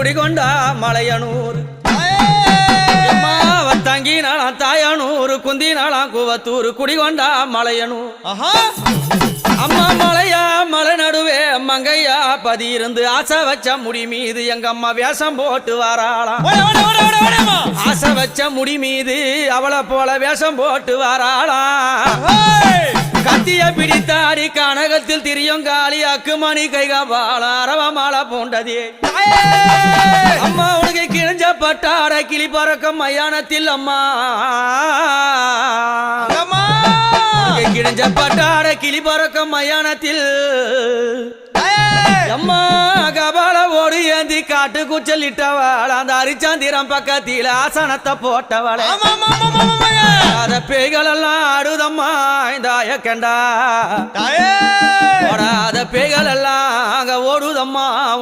குடிகொண்டா மலையனூர் தங்கினாலாம் தாயனூர் குந்தினாலாம் குவத்தூர் குடிகொண்டா மலையனூர் அம்மா மலையா மலை நடுவே மங்கையா பதி இருந்து ஆசை வச்ச முடி மீது எங்க அம்மா வேஷம் போட்டு வராளாம் ஆசை வச்ச முடி மீது அவளை போல வேஷம் போட்டு வராளாம் கத்திய பிடித்தாடி கனகத்தில் திரியும் காளி அக்குமணி கைகாபால அரவ மாலை பூண்டதே அம்மா உனக்கு கிழிஞ்ச பட்டாட கிளி பறக்கும் மயானத்தில் அம்மா கிழிஞ்ச பட்டாட கிளி பறக்கும் மயானத்தில் அம்மா கபால ஓடு ஏந்தி காட்டு கூச்சல் இட்டவள் அந்த அரிச்சாந்திரம் பக்கத்தில் ஆசனத்தை போட்டவளை அத பேய்கள் எல்லாம் ஆடுதம்மா இந்த ஆயக்கண்டா பேய்கள் எல்லாம் அங்க ஓடுதம்மா